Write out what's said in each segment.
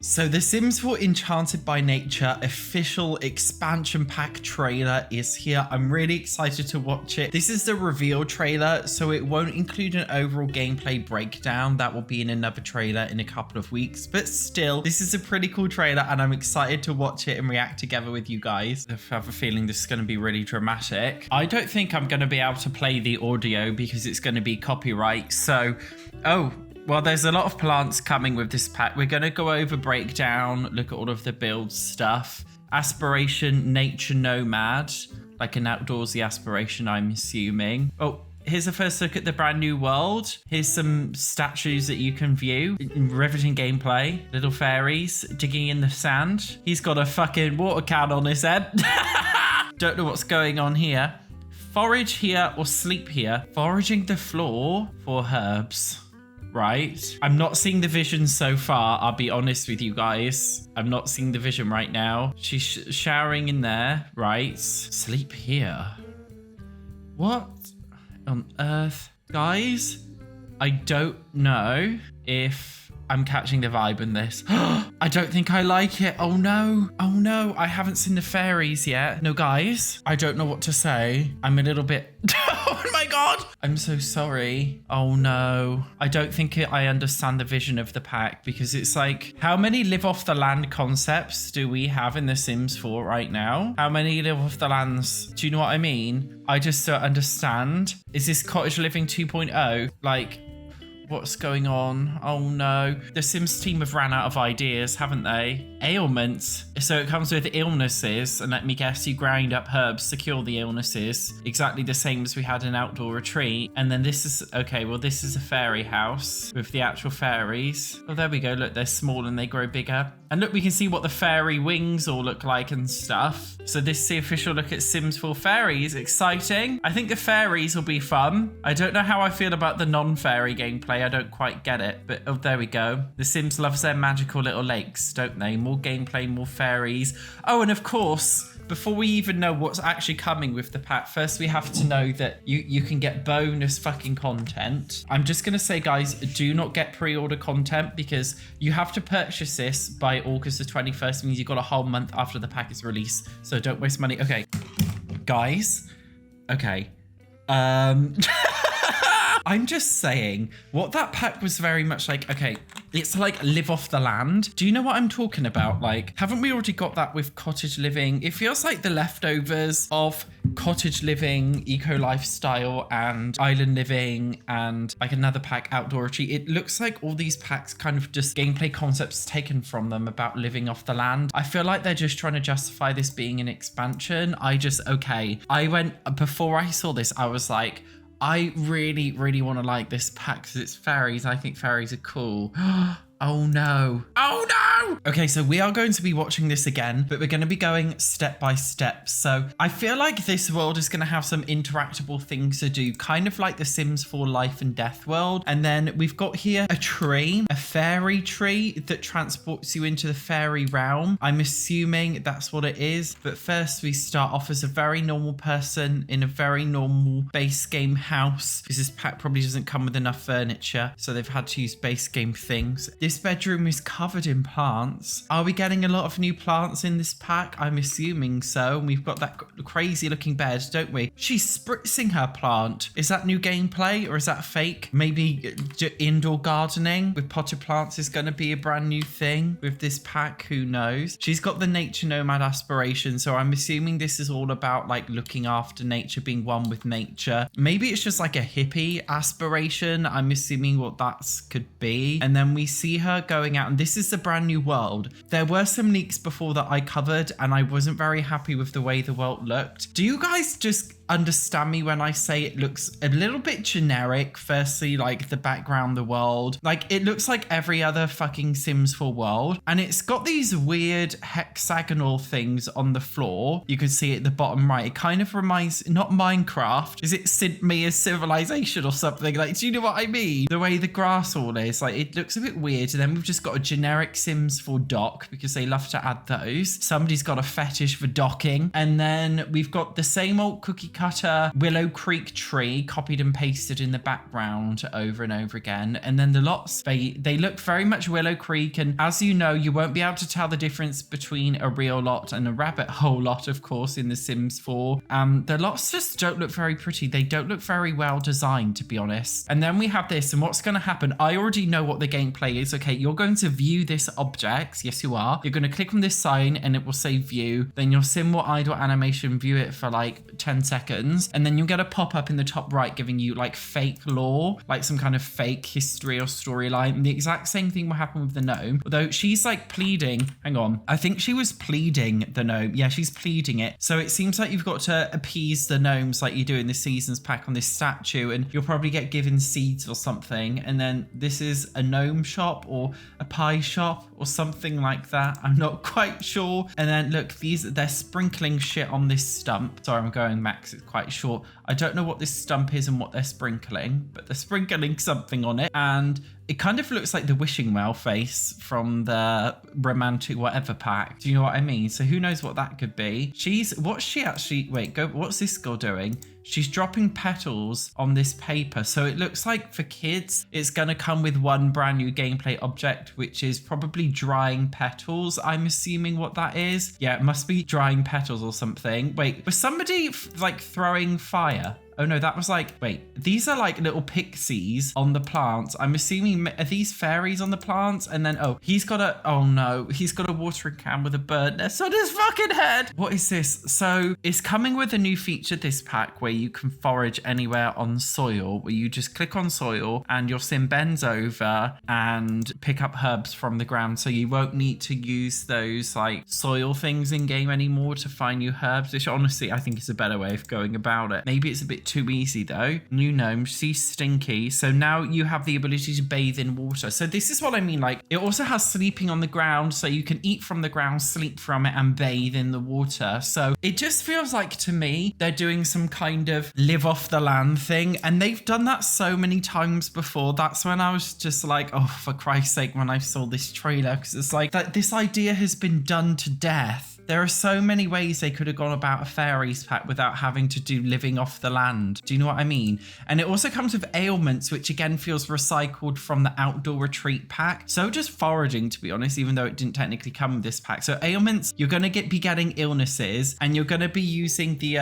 So the Sims 4 Enchanted by Nature official expansion pack trailer is here. I'm really excited to watch it. This is the reveal trailer, so it won't include an overall gameplay breakdown. That will be in another trailer in a couple of weeks, but still, this is a pretty cool trailer and I'm excited to watch it and react together with you guys. I have a feeling this is going to be really dramatic. I don't think I'm going to be able to play the audio because it's going to be copyright. So, well, there's a lot of plants coming with this pack. We're going to go over breakdown, look at all of the build stuff. Aspiration, nature nomad, like an outdoorsy aspiration, I'm assuming. Oh, here's a first look at the brand new world. Here's some statues that you can view. Riveting gameplay. Little fairies digging in the sand. He's got a fucking water can on his head. Don't know what's going on here. Forage here or sleep here. Foraging the floor for herbs. Right. I'm not seeing the vision so far. I'll be honest with you guys. I'm not seeing the vision right now. She's showering in there. Right. Sleep here. What on earth? Guys, I don't know if I'm catching the vibe in this. I don't think I like it. Oh no. Oh no. I haven't seen the fairies yet. No, guys, I don't know what to say. I'm a little bit... Oh my God. I'm so sorry. Oh no. I don't think I understand the vision of the pack because it's like, how many live off the land concepts do we have in The Sims 4 right now? How many live off the lands? Do you know what I mean? I just don't understand. Is this cottage living 2.0? Like, what's going on? Oh no. The Sims team have ran out of ideas, haven't they? Ailments. So it comes with illnesses, and let me guess, you grind up herbs to cure the illnesses. Exactly the same as we had in Outdoor Retreat. And then this is, okay, well, this is a fairy house with the actual fairies. Oh, there we go. Look, they're small and they grow bigger. And look, we can see what the fairy wings all look like and stuff. So this is the official look at Sims 4 fairies. Exciting. I think the fairies will be fun. I don't know how I feel about the non-fairy gameplay. I don't quite get it, but oh, there we go. The Sims loves their magical little lakes, don't they? More gameplay, more fairies. Oh, and of course, before we even know what's actually coming with the pack, first we have to know that you can get bonus fucking content. I'm just going to say, guys, do not get pre-order content because you have to purchase this by August the 21st. It means you've got a whole month after the pack is released. So don't waste money. Okay, guys. Okay. I'm just saying, what that pack was very much like, okay, it's like live off the land. Do you know what I'm talking about? Like, haven't we already got that with cottage living? It feels like the leftovers of cottage living, eco lifestyle, and island living, and like another pack, outdoor retreat. It looks like all these packs kind of just gameplay concepts taken from them about living off the land. I feel like they're just trying to justify this being an expansion. Before I saw this, I was like, I really, really want to like this pack because it's fairies. I think fairies are cool. Oh no. Oh no! Okay, so we are going to be watching this again, but we're going to be going step by step. So I feel like this world is going to have some interactable things to do, kind of like the Sims 4 Life and Death world. And then we've got here a tree, a fairy tree that transports you into the fairy realm. I'm assuming that's what it is. But first we start off as a very normal person in a very normal base game house because this pack probably doesn't come with enough furniture. So they've had to use base game things. This bedroom is covered in plants. Are we getting a lot of new plants in this pack? I'm assuming so. We've got that crazy looking bed, don't we? She's spritzing her plant. Is that new gameplay or is that fake? Maybe indoor gardening with potted plants is going to be a brand new thing with this pack. Who knows? She's got the nature nomad aspiration. So I'm assuming this is all about like looking after nature, being one with nature. Maybe it's just like a hippie aspiration. I'm assuming what that could be. And then we see her going out, and this is the brand new world. There were some leaks before that I covered and I wasn't very happy with the way the world looked. Do you guys just understand me when I say it looks a little bit generic? Firstly, like the background, the world, like it looks like every other fucking Sims 4 world, and it's got these weird hexagonal things on the floor. You can see it at the bottom right. It kind of reminds, not Minecraft, is it Sid Meier's Civilization or something? Like, do you know what I mean? The way the grass all is, like, it looks a bit weird. And then we've just got a generic Sims 4 dock because they love to add those. Somebody's got a fetish for docking. And then we've got the same old cookie woodcutter Willow Creek tree copied and pasted in the background over and over again. And then the lots, they look very much Willow Creek. And as you know, you won't be able to tell the difference between a real lot and a rabbit hole lot, of course, in The Sims 4. The lots just don't look very pretty. They don't look very well designed, to be honest. And then we have this, and what's going to happen? I already know what the gameplay is. Okay, you're going to view this object. Yes, you are. You're going to click on this sign and it will say view. Then your sim will idle animation view it for like 10 seconds. And then you'll get a pop-up in the top right giving you like fake lore, like some kind of fake history or storyline. The exact same thing will happen with the gnome, although she's like pleading. Hang on. I think she was pleading the gnome. Yeah, she's pleading it. So it seems like you've got to appease the gnomes like you do in the seasons pack on this statue, and you'll probably get given seeds or something. And then this is a gnome shop or a pie shop or something like that. I'm not quite sure. And then look, they're sprinkling shit on this stump. Sorry, I'm going max. It's quite short. I don't know what this stump is and what they're sprinkling, but they're sprinkling something on it. And it kind of looks like the wishing well face from the romantic whatever pack. Do you know what I mean? So who knows what that could be? What's this girl doing? She's dropping petals on this paper. So it looks like for kids, it's going to come with one brand new gameplay object, which is probably drying petals. I'm assuming what that is. Yeah, it must be drying petals or something. Wait, was somebody like throwing fire? Oh no, that was like, wait, these are like little pixies on the plants. I'm assuming, are these fairies on the plants? And then, he's got a watering can with a bird nest on his fucking head. What is this? So it's coming with a new feature, this pack, where you can forage anywhere on soil, where you just click on soil and your sim bends over and pick up herbs from the ground. So you won't need to use those like soil things in game anymore to find new herbs, which honestly, I think is a better way of going about it. Maybe it's a bit too easy though. New gnome, she's stinky. So now you have the ability to bathe in water. So this is what I mean. Like it also has sleeping on the ground. So you can eat from the ground, sleep from it and bathe in the water. So it just feels like to me, they're doing some kind of live off the land thing. And they've done that so many times before. That's when I was just like, oh, for Christ's sake, when I saw this trailer, because it's like that this idea has been done to death. There are so many ways they could have gone about a fairies pack without having to do living off the land. Do you know what I mean? And it also comes with ailments, which again feels recycled from the outdoor retreat pack. So just foraging, to be honest, even though it didn't technically come with this pack. So ailments, you're going to be getting illnesses, and you're going to be using the,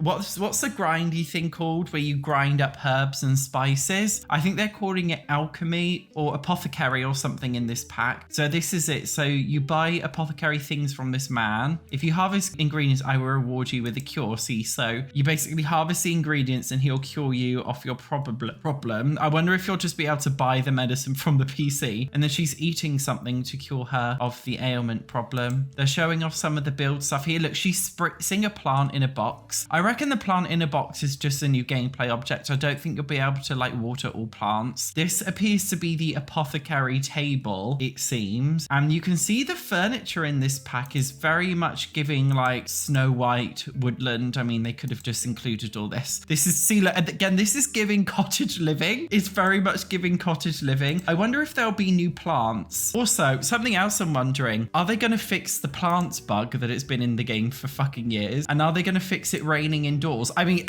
what's the grindy thing called where you grind up herbs and spices? I think they're calling it alchemy or apothecary or something in this pack. So this is it. So you buy apothecary things from this man. If you harvest ingredients, I will reward you with a cure. See, so you basically harvest the ingredients and he'll cure you of your problem. I wonder if you'll just be able to buy the medicine from the PC. And then she's eating something to cure her of the ailment problem. They're showing off some of the build stuff here. Look, she's spritzing a plant in a box. I reckon the plant in a box is just a new gameplay object. I don't think you'll be able to like water all plants. This appears to be the apothecary table, it seems. And you can see the furniture in this pack is very much giving like Snow White woodland. I mean, they could have just included all this. This is Sealer, and again, this is giving cottage living. It's very much giving cottage living. I wonder if there'll be new plants. Also, something else I'm wondering, are they going to fix the plants bug that it's been in the game for fucking years? And are they going to fix it raining indoors? I mean,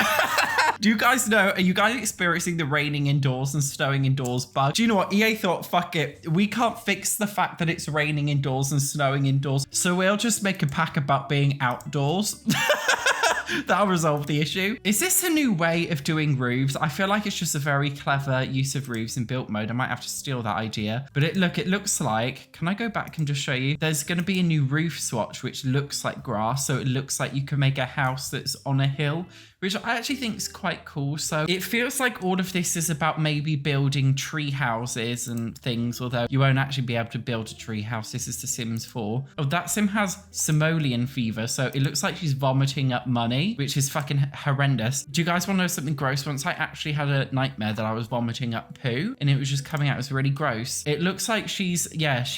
do you guys know, are you guys experiencing the raining indoors and snowing indoors bug? Do you know what? EA thought, fuck it. We can't fix the fact that it's raining indoors and snowing indoors. So we'll just make a pack about being outdoors. That'll resolve the issue. Is this a new way of doing roofs? I feel like it's just a very clever use of roofs in built mode. I might have to steal that idea. But it looks like, can I go back and just show you? There's going to be a new roof swatch, which looks like grass. So it looks like you can make a house that's on a hill, which I actually think is quite cool. So it feels like all of this is about maybe building tree houses and things, although you won't actually be able to build a tree house. This is The Sims 4. Oh, that sim has simoleon fever. So it looks like she's vomiting up money, which is fucking horrendous. Do you guys want to know something gross? Once I actually had a nightmare that I was vomiting up poo and it was just coming out. It was really gross. It looks like she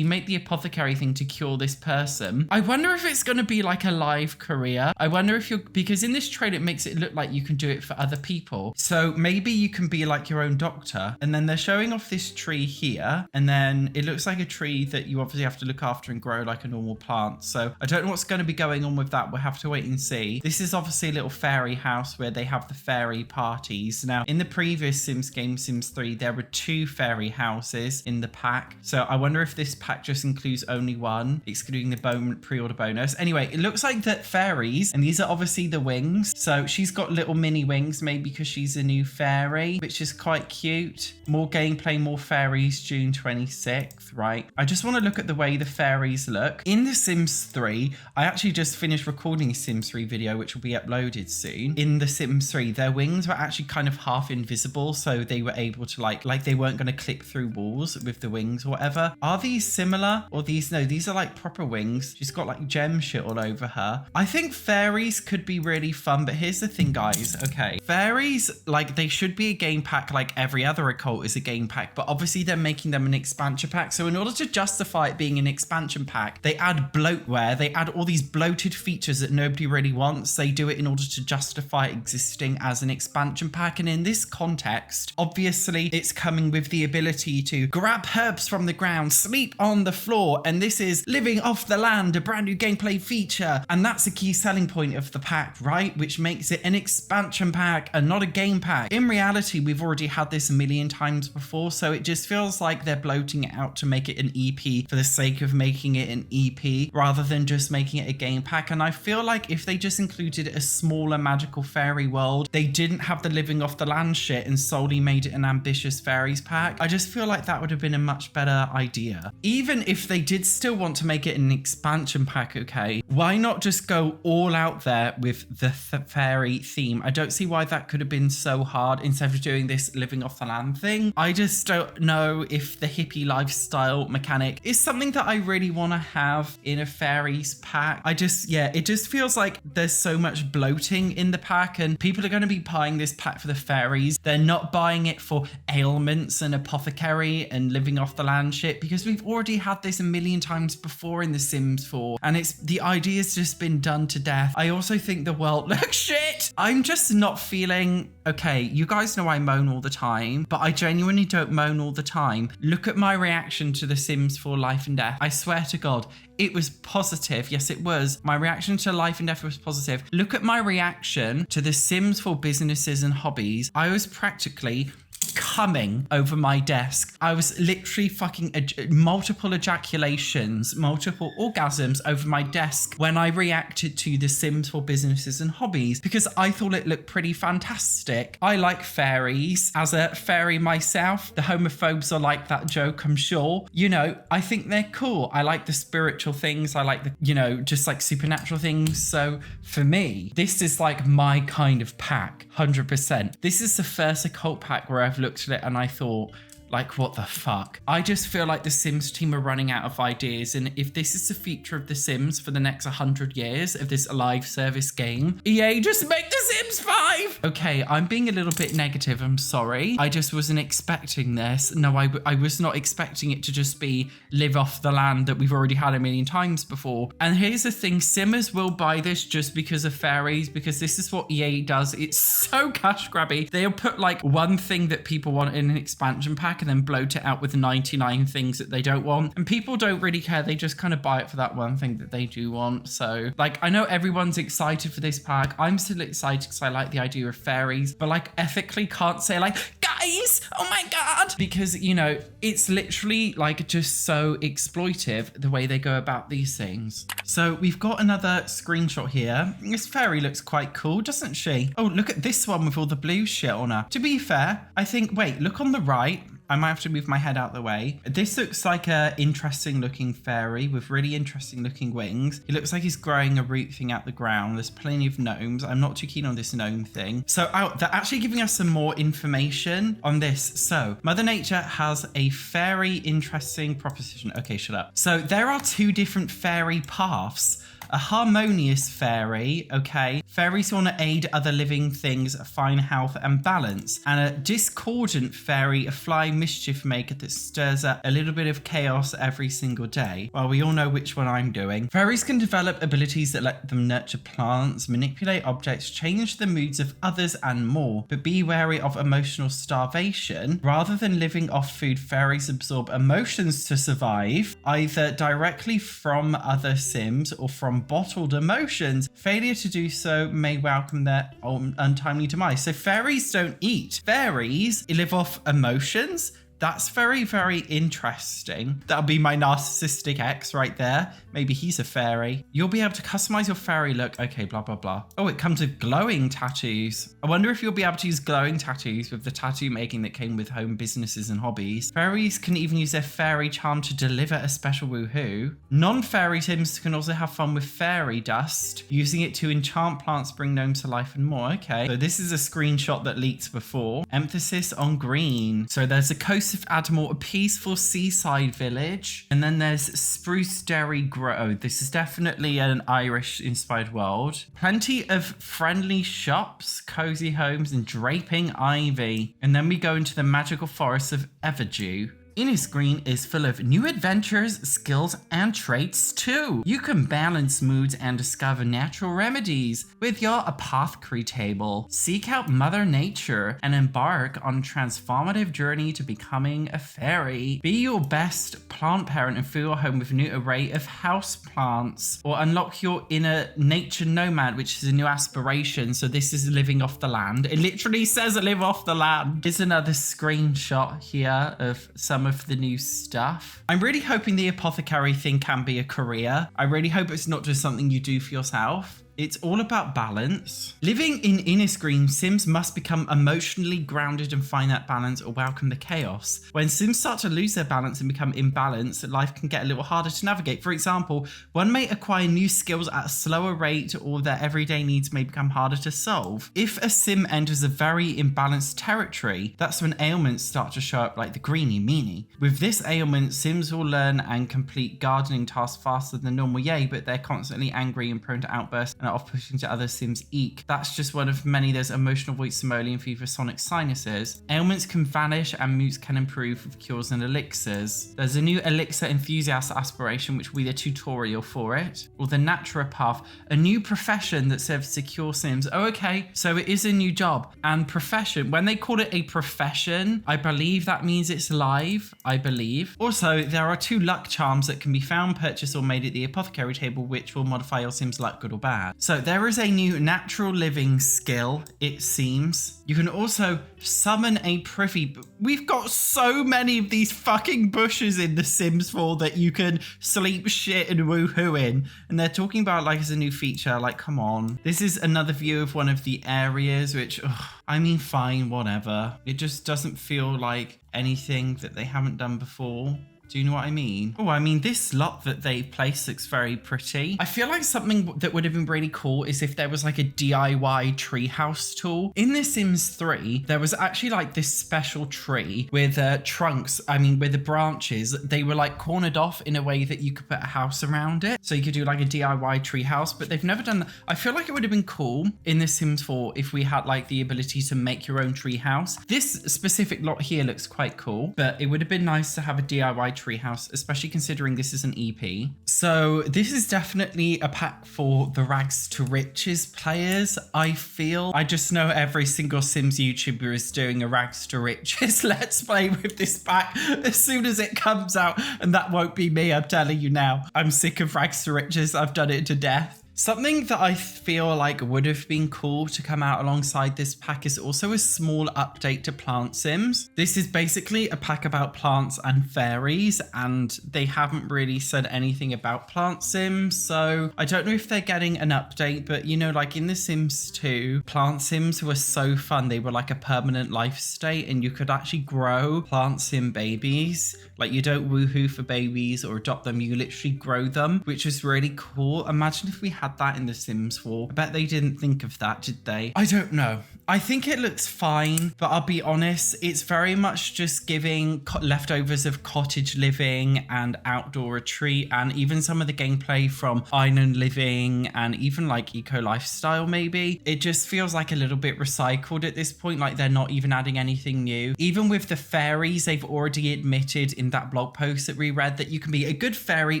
made the apothecary thing to cure this person. I wonder if it's going to be like a live career. I wonder if because in this trailer, it makes it look like you can do it for other people. So maybe you can be like your own doctor. And then they're showing off this tree here. And then it looks like a tree that you obviously have to look after and grow like a normal plant. So I don't know what's going to be going on with that. We'll have to wait and see. This is obviously obviously a little fairy house where they have the fairy parties. Now, in the previous Sims game, Sims 3, there were 2 fairy houses in the pack. So I wonder if this pack just includes only one, excluding the pre-order bonus. Anyway, it looks like that fairies, and these are obviously the wings. So she's got little mini wings, maybe because she's a new fairy, which is quite cute. More gameplay, more fairies, June 26th, right? I just want to look at the way the fairies look. In The Sims 3, I actually just finished recording a Sims 3 video, which will be uploaded soon. In The Sims 3, their wings were actually kind of half invisible, so they were able to like they weren't going to clip through walls with the wings or whatever. Are these similar? Or these, no, these are like proper wings. She's got like gem shit all over her. I think fairies could be really fun, but here's the thing, guys. Okay, fairies, like they should be a game pack like every other occult is a game pack, but obviously they're making them an expansion pack. So in order to justify it being an expansion pack, they add bloatware, they add all these bloated features that nobody really wants. They do it in order to justify existing as an expansion pack. And in this context, obviously it's coming with the ability to grab herbs from the ground, sleep on the floor, and this is living off the land, a brand new gameplay feature. And that's a key selling point of the pack, right? Which makes it an expansion pack and not a game pack. In reality, we've already had this a million times before, so it just feels like they're bloating it out to make it an EP for the sake of making it an EP rather than just making it a game pack. And I feel like if they just included a smaller magical fairy world, they didn't have the living off the land shit and solely made it an ambitious fairies pack, I just feel like that would have been a much better idea. Even if they did still want to make it an expansion pack, okay, why not just go all out there with the fairy theme? I don't see why that could have been so hard instead of doing this living off the land thing. I just don't know if the hippie lifestyle mechanic is something that I really want to have in a fairies pack. It just feels like there's so much bloating in the pack, and people are going to be buying this pack for the fairies. They're not buying it for ailments and apothecary and living off the land shit, because we've already had this a million times before in The Sims 4, and the idea's just been done to death. I also think the world looks shit. I'm just not feeling, okay, you guys know I moan all the time, but I genuinely don't moan all the time. Look at my reaction to The Sims 4 Life and Death. I swear to God, it was positive. Yes, it was. My reaction to Life and Death was positive. Look at my reaction to The Sims 4 Businesses and Hobbies. I was practically coming over my desk. I was literally fucking multiple ejaculations, multiple orgasms over my desk when I reacted to The Sims 4 Businesses and Hobbies, because I thought it looked pretty fantastic. I like fairies. As a fairy myself, the homophobes are like that joke, I'm sure. You know, I think they're cool. I like the spiritual things. I like the, you know, just like supernatural things. So for me, this is like my kind of pack, 100%. This is the first occult pack where I've looked at it and I thought, like, what the fuck? I just feel like the Sims team are running out of ideas, and if this is the future of the Sims for the next 100 years of this live service game, EA, just make the Sims 5! Okay, I'm being a little bit negative, I'm sorry. I just wasn't expecting this. No, I was not expecting it to just be live off the land that we've already had a million times before. And here's the thing, Simmers will buy this just because of fairies, because this is what EA does. It's so cash grabby. They'll put like one thing that people want in an expansion pack and then bloat it out with 99 things that they don't want. And people don't really care. They just kind of buy it for that one thing that they do want. So like, I know everyone's excited for this pack. I'm still excited because I like the idea of fairies, but like ethically can't say like, guys, oh my God, because you know, it's literally like just so exploitive the way they go about these things. So we've got another screenshot here. This fairy looks quite cool, doesn't she? Oh, look at this one with all the blue shit on her. To be fair, I think, wait, look on the right. I might have to move my head out the way. This looks like a interesting looking fairy with really interesting looking wings. It looks like he's growing a root thing out the ground. There's plenty of gnomes. I'm not too keen on this gnome thing. So they're actually giving us some more information on this. So Mother Nature has a very interesting proposition. Okay, shut up. So there are 2 different fairy paths. A harmonious fairy, okay? Fairies want to aid other living things, find health and balance. And a discordant fairy, a fly mischief maker that stirs up a little bit of chaos every single day. Well, we all know which one I'm doing. Fairies can develop abilities that let them nurture plants, manipulate objects, change the moods of others, and more. But be wary of emotional starvation. Rather than living off food, fairies absorb emotions to survive, either directly from other Sims or from bottled emotions. Failure to do so may welcome their untimely demise. So fairies don't eat. Fairies live off emotions. That's very, very interesting. That'll be my narcissistic ex right there. Maybe he's a fairy. You'll be able to customize your fairy look. Okay, blah, blah, blah. Oh, it comes with glowing tattoos. I wonder if you'll be able to use glowing tattoos with the tattoo making that came with home businesses and hobbies. Fairies can even use their fairy charm to deliver a special woohoo. Non-fairy Sims can also have fun with fairy dust, using it to enchant plants, bring gnomes to life and more. Okay, so this is a screenshot that leaked before. Emphasis on green. So there's a coast of Admore, a peaceful seaside village, and then there's Spruce Dairy Grove. This is definitely an Irish inspired world. Plenty of friendly shops, cozy homes, and draping ivy. And then we go into the magical forests of Everdew. Innisgreen is full of new adventures, skills, and traits too. You can balance moods and discover natural remedies with your apothecary table. Seek out Mother Nature and embark on a transformative journey to becoming a fairy. Be your best plant parent and fill your home with a new array of house plants, or unlock your inner nature nomad, which is a new aspiration. So this is living off the land. It literally says live off the land. Here's another screenshot here of some of the new stuff. I'm really hoping the apothecary thing can be a career. I really hope it's not just something you do for yourself. It's all about balance. Living in Innisgreen, Sims must become emotionally grounded and find that balance or welcome the chaos. When Sims start to lose their balance and become imbalanced, life can get a little harder to navigate. For example, one may acquire new skills at a slower rate, or their everyday needs may become harder to solve. If a Sim enters a very imbalanced territory, that's when ailments start to show up, like the greenie meanie. With this ailment, Sims will learn and complete gardening tasks faster than normal, yay, but they're constantly angry and prone to outbursts and are off-putting to other Sims. Eek. That's just one of many. There's emotional voice, simoleon fever, sonic sinuses. Ailments can vanish and moods can improve with cures and elixirs. There's a new elixir enthusiast aspiration, which will be the tutorial for it. Or the naturopath, a new profession that serves to cure Sims. Oh, okay. So it is a new job. And profession, when they call it a profession, I believe that means it's live, I believe. Also, there are 2 luck charms that can be found, purchased, or made at the apothecary table, which will modify your Sims' luck, good or bad. So there is a new natural living skill, it seems. You can also summon a privy. We've got so many of these fucking bushes in The Sims 4 that you can sleep, shit, and woohoo in. And they're talking about like as a new feature, like come on. This is another view of one of the areas, which, I mean, fine, whatever. It just doesn't feel like anything that they haven't done before. Do you know what I mean? Oh, I mean, this lot that they placed looks very pretty. I feel like something that would have been really cool is if there was like a DIY treehouse tool. In The Sims 3, there was actually like this special tree with trunks, with the branches. They were like cornered off in a way that you could put a house around it. So you could do like a DIY treehouse, but they've never done that. I feel like it would have been cool in The Sims 4 if we had like the ability to make your own treehouse. This specific lot here looks quite cool, but it would have been nice to have a DIY treehouse, especially considering this is an EP. So this is definitely a pack for the rags to riches players, I feel. I just know every single Sims YouTuber is doing a rags to riches let's play with this pack as soon as it comes out, and that won't be me, I'm telling you now. I'm sick of rags to riches. I've done it to death. Something that I feel like would have been cool to come out alongside this pack is also a small update to Plant Sims. This is basically a pack about plants and fairies, and they haven't really said anything about Plant Sims, so I don't know if they're getting an update, but you know, like in The Sims 2, Plant Sims were so fun. They were like a permanent life state, and you could actually grow Plant Sim babies. Like you don't woohoo for babies or adopt them, you literally grow them, which is really cool. Imagine if we had that in The Sims 4. I bet they didn't think of that, did they? I don't know. I think it looks fine, but I'll be honest, it's very much just giving leftovers of cottage living and outdoor retreat, and even some of the gameplay from island living and even like eco lifestyle maybe. It just feels like a little bit recycled at this point, like they're not even adding anything new. Even with the fairies, they've already admitted in that blog post that we read that you can be a good fairy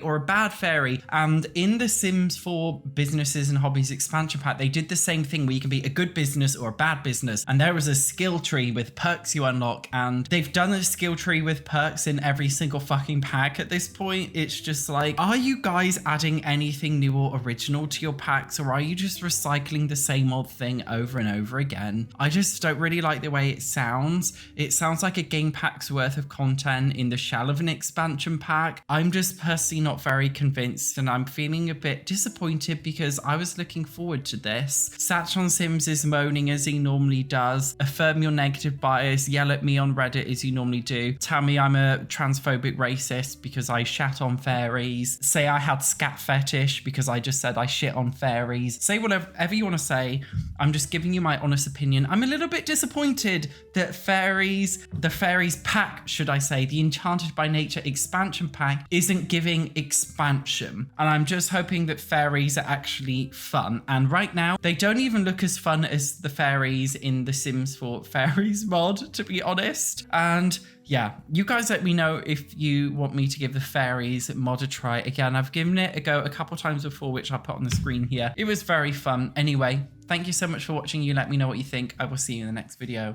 or a bad fairy. And in the Sims 4 Businesses and Hobbies expansion pack, they did the same thing where you can be a good business or a bad business. And there was a skill tree with perks you unlock, and they've done a skill tree with perks in every single fucking pack at this point. It's just like, are you guys adding anything new or original to your packs, or are you just recycling the same old thing over and over again? I just don't really like the way it sounds. It sounds like a game pack's worth of content in the shell of an expansion pack. I'm just personally not very convinced, and I'm feeling a bit disappointed because I was looking forward to this. SatchOnSims is moaning as he normally does. Affirm your negative bias. Yell at me on Reddit as you normally do. Tell me I'm a transphobic racist because I shat on fairies. Say I had scat fetish because I just said I shit on fairies. Say whatever you want to say. I'm just giving you my honest opinion. I'm a little bit disappointed that the fairies pack, should I say, the Enchanted by Nature expansion pack isn't giving expansion. And I'm just hoping that fairies are actually fun. And right now, they don't even look as fun as the fairies in the Sims 4 Fairies mod, to be honest. And yeah, you guys let me know if you want me to give the fairies mod a try. Again, I've given it a go a couple times before, which I put on the screen here. It was very fun. Anyway, thank you so much for watching. You let me know what you think. I will see you in the next video.